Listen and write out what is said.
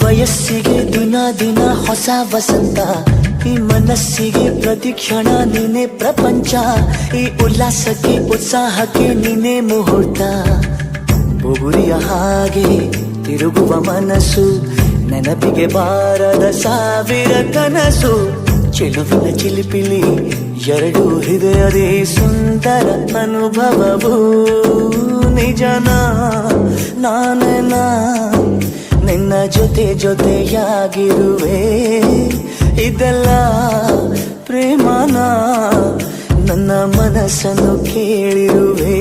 ವಯಸ್ಸಿಗೆ ದಿನ ದಿನ ಹೊಸ ವಸಂತ, ಈ ಮನಸ್ಸಿಗೆ ಪ್ರತಿಕ್ಷಣ ನೀನೆ ಪ್ರಪಂಚ, ಈ ಉಲ್ಲಾಸಕ್ಕೆ ಉತ್ಸಾಹಕ್ಕೆ ನೀನೆ ಮುಹೂರ್ತ. ಬುಗುರಿಯ ಹಾಗೆ ತಿರುಗುವ ಮನಸ್ಸು, ನೆನಪಿಗೆ ಬಾರದ ಸಾವಿರ ಕನಸು. ಚೆಲುವಿನ ಚಿಲಿಪಿಲಿ ಎರಡು ಹೃದಯದೇ ಸುಂದರ ಅನುಭವವು. ನಿಜನ ನಾನೇನ ನಿನ್ನ ಜೊತೆ ಜೊತೆಯಾಗಿರುವೆ, ಇದೆಲ್ಲ ಪ್ರೇಮನ ನನ್ನ ಮನಸ್ಸನ್ನು ಕೇಳಿರುವೆ.